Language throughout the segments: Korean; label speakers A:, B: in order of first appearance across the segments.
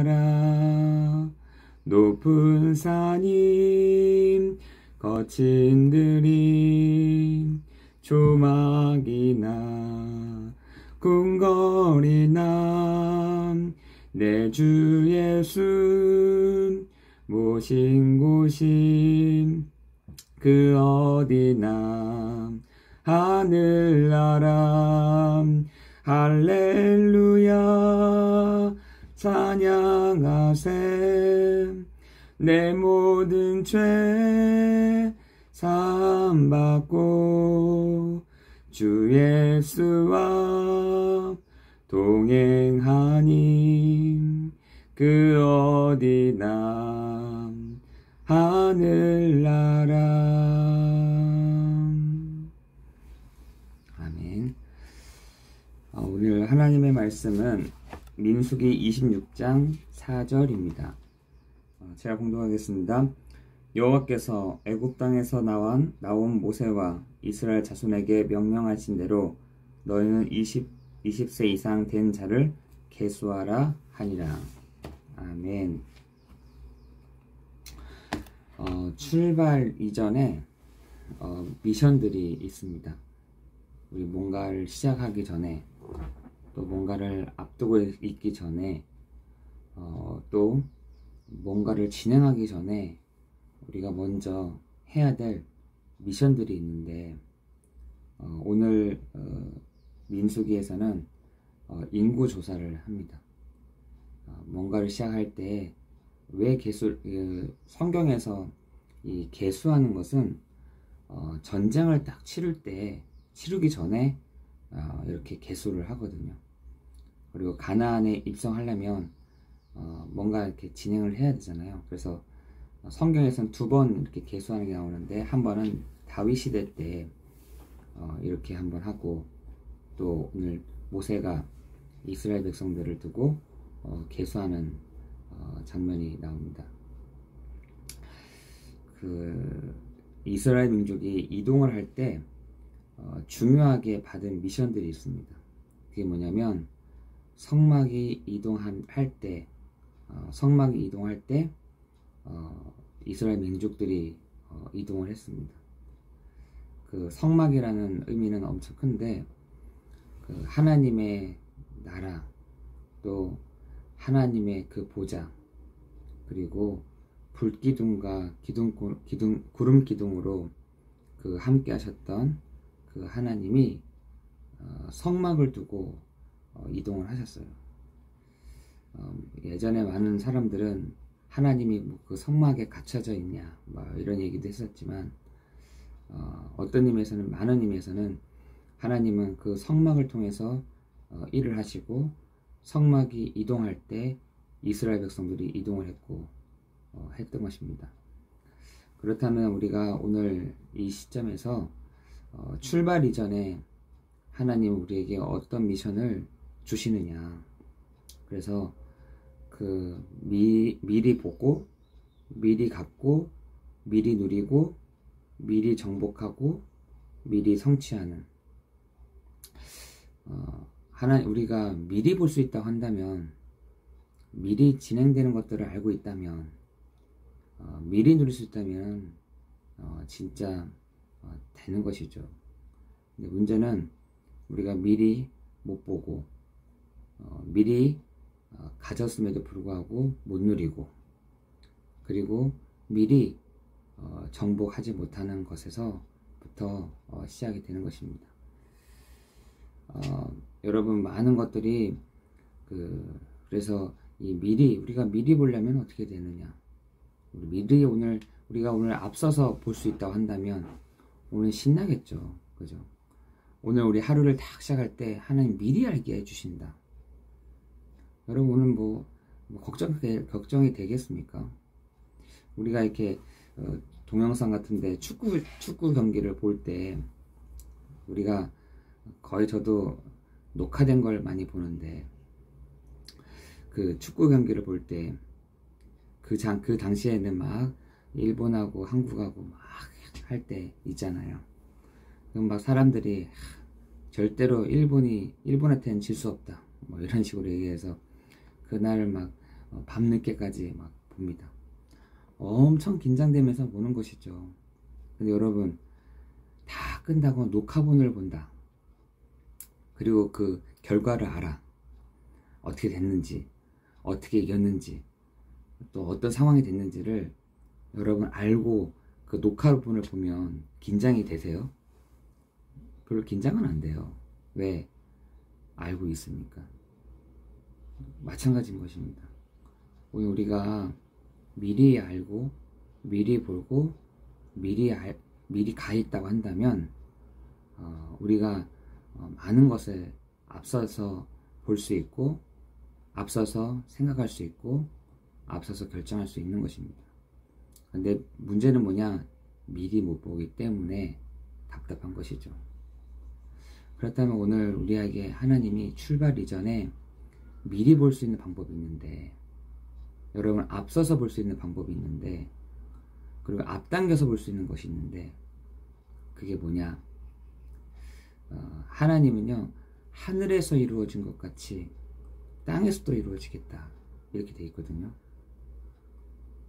A: 나라 높은 산이 거친 들이 조막이나 궁궐이나 내 주 예수 모신 곳이 그 어디나 하늘나라 할렐루야 찬양하세 내 모든 죄 사함받고 주 예수와 동행하니 그 어디나 하늘나라. 아멘. 오늘 하나님의 말씀은 민수기 26장 4절입니다. 제가 공독하겠습니다. 여호와께서 애굽 땅에서 나온 모세와 이스라엘 자손에게 명령하신 대로 너희는 20세 이상 된 자를 계수하라 하니라. 아멘. 출발 이전에 미션들이 있습니다. 우리 뭔가를 시작하기 전에, 또 뭔가를 앞두고 있기 전에, 또 뭔가를 진행하기 전에 우리가 먼저 해야 될 미션들이 있는데, 오늘 민수기에서는 인구 조사를 합니다. 뭔가를 시작할 때 왜 성경에서 이 계수하는 것은 전쟁을 딱 치르기 전에 이렇게 계수를 하거든요. 그리고 가나안에 입성하려면 뭔가 이렇게 진행을 해야 되잖아요. 그래서 성경에서는 2번 이렇게 계수하는 게 나오는데, 한 번은 다윗 시대 때 이렇게 한번 하고, 또 오늘 모세가 이스라엘 백성들을 두고 계수하는 장면이 나옵니다. 이스라엘 민족이 이동을 할 때 중요하게 받은 미션들이 있습니다. 그게 뭐냐면, 성막이 이동할 때 이스라엘 민족들이 이동을 했습니다. 그 성막이라는 의미는 엄청 큰데, 하나님의 나라, 또 하나님의 그 보좌, 그리고 불기둥과 구름 기둥으로 함께 하셨던 그 하나님이 성막을 두고 이동을 하셨어요. 예전에 많은 사람들은 하나님이 그 성막에 갇혀져 있냐, 이런 얘기도 했었지만, 어떤 의미에서는, 많은 의미에서는 하나님은 그 성막을 통해서 일을 하시고, 성막이 이동할 때 이스라엘 백성들이 이동을 했고 했던 것입니다. 그렇다면 우리가 오늘 이 시점에서 출발 이전에 하나님 우리에게 어떤 미션을 주시느냐, 그래서 미리 보고, 미리 갖고, 미리 누리고, 미리 정복하고, 미리 성취하는, 우리가 미리 볼 수 있다고 한다면, 미리 진행되는 것들을 알고 있다면, 미리 누릴 수 있다면 진짜 되는 것이죠. 근데 문제는 우리가 미리 못 보고, 미리 가졌음에도 불구하고 못 누리고, 그리고 미리 정복하지 못하는 것에서부터 시작이 되는 것입니다. 여러분, 많은 것들이 그래서 우리가 미리 보려면 어떻게 되느냐, 우리가 오늘 앞서서 볼 수 있다고 한다면 오늘 신나겠죠. 그죠? 오늘 우리 하루를 딱 시작할 때 하나님 미리 알게 해주신다. 여러분, 오늘 걱정이 되겠습니까? 우리가 이렇게 동영상 같은데 축구 경기를 볼 때, 우리가 거의, 저도 녹화된 걸 많이 보는데, 그 축구 경기를 볼 때 그 당시에는 막 일본하고 한국하고 막 할 때 있잖아요. 그럼 막 사람들이 절대로 일본한테는 질 수 없다, 이런 식으로 얘기해서 그날 막 밤늦게까지 막 봅니다. 엄청 긴장되면서 보는 것이죠. 근데 여러분, 다 끝나고 녹화본을 본다. 그리고 그 결과를 알아. 어떻게 됐는지, 어떻게 이겼는지, 또 어떤 상황이 됐는지를 여러분 알고 그 녹화본을 보면 긴장이 되세요? 별로 긴장은 안 돼요. 왜? 알고 있으니까. 마찬가지인 것입니다. 오늘 우리가 미리 알고, 미리 보고, 미리 가 있다고 한다면, 우리가 많은 것을 앞서서 볼 수 있고, 앞서서 생각할 수 있고, 앞서서 결정할 수 있는 것입니다. 근데 문제는 뭐냐? 미리 못 보기 때문에 답답한 것이죠. 그렇다면 오늘 우리에게 하나님이 출발 이전에 미리 볼 수 있는 방법이 있는데, 여러분 앞서서 볼 수 있는 방법이 있는데, 그리고 앞당겨서 볼 수 있는 것이 있는데, 그게 뭐냐? 하나님은요, 하늘에서 이루어진 것 같이 땅에서도 이루어지겠다, 이렇게 돼 있거든요.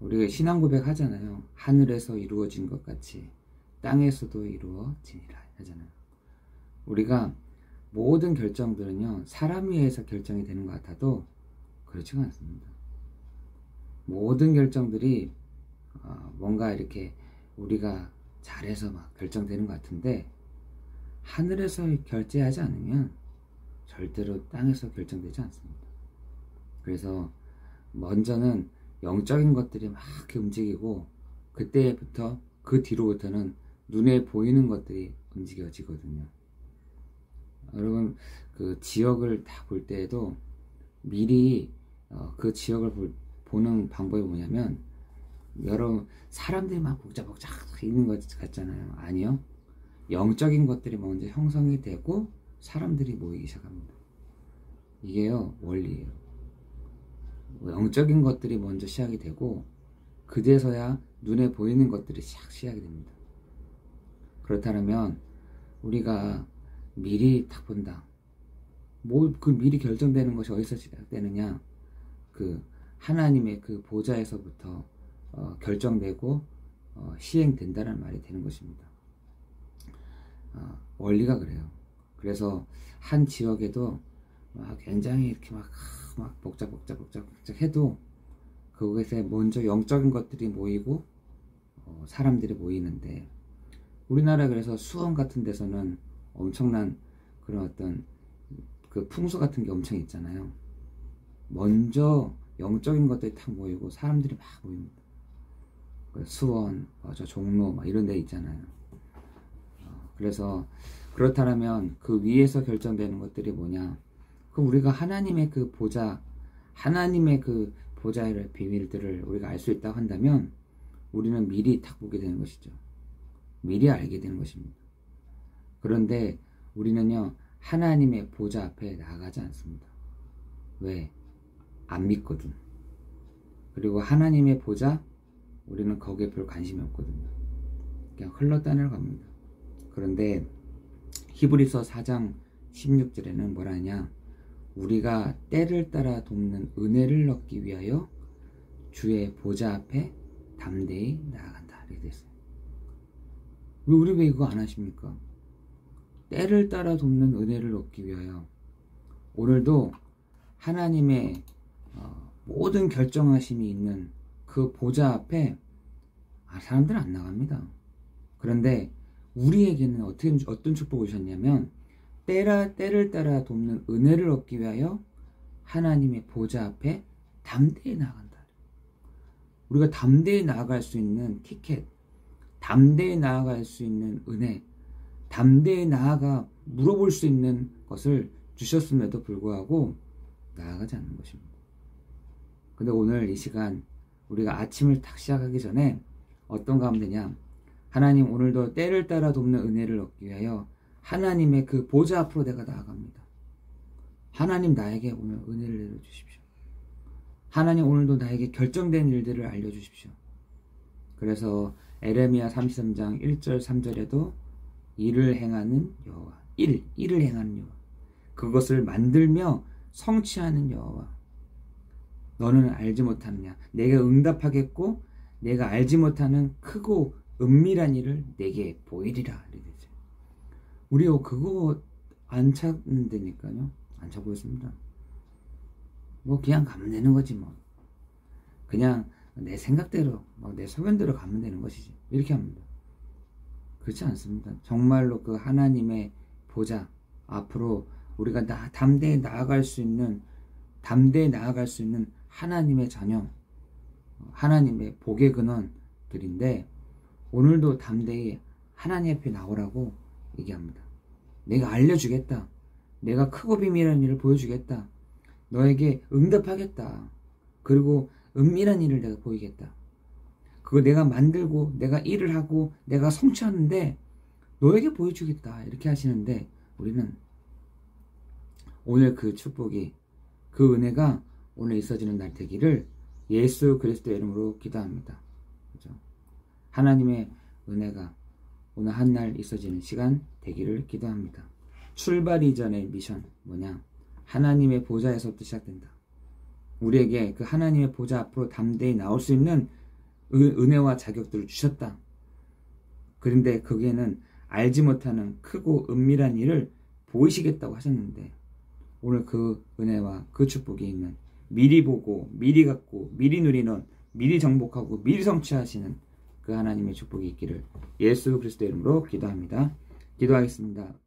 A: 우리가 신앙 고백 하잖아요. 하늘에서 이루어진 것 같이 땅에서도 이루어지니라 하잖아요. 우리가 모든 결정들은요, 사람 위에서 결정이 되는 것 같아도 그렇지가 않습니다. 모든 결정들이 뭔가 이렇게 우리가 잘해서 막 결정되는 것 같은데, 하늘에서 결제하지 않으면 절대로 땅에서 결정되지 않습니다. 그래서 먼저는 영적인 것들이 막 움직이고, 그때부터 그 뒤로부터는 눈에 보이는 것들이 움직여지거든요. 여러분 그 지역을 다 볼 때에도 미리 그 지역을 보는 방법이 뭐냐면, 여러분 사람들이 막 복잡복잡 있는 것 같잖아요. 아니요, 영적인 것들이 먼저 형성이 되고 사람들이 모이기 시작합니다. 이게요 원리예요. 영적인 것들이 먼저 시작이 되고, 그제서야 눈에 보이는 것들이 시작이 됩니다. 그렇다면 우리가 미리 딱 본다. 그 미리 결정되는 것이 어디서 시작되느냐? 그 하나님의 그 보좌에서부터 결정되고 시행된다는 말이 되는 것입니다. 원리가 그래요. 그래서 한 지역에도 굉장히 이렇게 막 복잡 해도 그것에 먼저 영적인 것들이 모이고 사람들이 모이는데, 우리나라 그래서 수원 같은 데서는 엄청난 그런 어떤 그 풍수 같은 게 엄청 있잖아요. 먼저 영적인 것들이 탁 모이고 사람들이 막 모입니다. 수원, 저 종로 막 이런 데 있잖아요. 그래서 그렇다면 그 위에서 결정되는 것들이 뭐냐? 그럼 우리가 하나님의 그 보좌, 하나님의 그 보좌의 비밀들을 우리가 알 수 있다고 한다면, 우리는 미리 딱 보게 되는 것이죠. 미리 알게 되는 것입니다. 그런데 우리는요, 하나님의 보좌 앞에 나가지 않습니다. 왜? 안 믿거든. 그리고 하나님의 보좌, 우리는 거기에 별 관심이 없거든요. 그냥 흘러다니러 갑니다. 그런데 히브리서 4장 16절에는 뭐라 하냐? 우리가 때를 따라 돕는 은혜를 얻기 위하여 주의 보좌 앞에 담대히 나아간다, 이렇게 됐어요. 우리 왜 이거 안 하십니까? 때를 따라 돕는 은혜를 얻기 위하여. 오늘도 하나님의 모든 결정하심이 있는 그 보좌 앞에 사람들은 안 나갑니다. 그런데 우리에게는 어떤 축복을 주셨냐면, 때를 따라 돕는 은혜를 얻기 위하여 하나님의 보좌 앞에 담대히 나아간다. 우리가 담대히 나아갈 수 있는 티켓, 담대히 나아갈 수 있는 은혜, 담대히 나아가 물어볼 수 있는 것을 주셨음에도 불구하고 나아가지 않는 것입니다. 근데 오늘 이 시간 우리가 아침을 딱 시작하기 전에 어떤가 하면 되냐? 하나님, 오늘도 때를 따라 돕는 은혜를 얻기 위하여 하나님의 그 보좌 앞으로 내가 나아갑니다. 하나님, 나에게 오늘 은혜를 내려주십시오. 하나님, 오늘도 나에게 결정된 일들을 알려주십시오. 그래서 에레미야 33장 1절 3절에도 일을 행하는 여호와, 일을 행하는 여호와, 그것을 만들며 성취하는 여호와, 너는 알지 못하느냐. 내가 응답하겠고 내가 알지 못하는 크고 은밀한 일을 내게 보이리라. 이러죠. 우리 그거 안 찾는다니까요. 안 찾고 있습니다. 뭐 그냥 가면 되는 거지 뭐. 그냥 내 생각대로 내 소견대로 가면 되는 것이지. 이렇게 합니다. 그렇지 않습니다. 정말로 그 하나님의 보좌 앞으로 우리가 담대히 나아갈 수 있는 하나님의 자녀, 하나님의 복의 근원들인데 오늘도 담대히 하나님 앞에 나오라고 얘기합니다. 내가 알려주겠다. 내가 크고 비밀한 일을 보여주겠다. 너에게 응답하겠다. 그리고 은밀한 일을 내가 보이겠다. 그거 내가 만들고 내가 일을 하고 내가 성취하는데 너에게 보여주겠다. 이렇게 하시는데 우리는 오늘 그 축복이 그 은혜가 오늘 있어지는 날 되기를 예수 그리스도의 이름으로 기도합니다. 그죠? 하나님의 은혜가 오늘 한 날 있어지는 시간 되기를 기도합니다. 출발 이전의 미션 뭐냐? 하나님의 보좌에서부터 시작된다. 우리에게 그 하나님의 보좌 앞으로 담대히 나올 수 있는 은혜와 자격들을 주셨다. 그런데 거기에는 알지 못하는 크고 은밀한 일을 보이시겠다고 하셨는데 오늘 그 은혜와 그 축복이 있는 미리 보고 미리 갖고 미리 누리는 미리 정복하고 미리 성취하시는 그 하나님의 축복이 있기를 예수 그리스도 이름으로 기도합니다. 기도하겠습니다.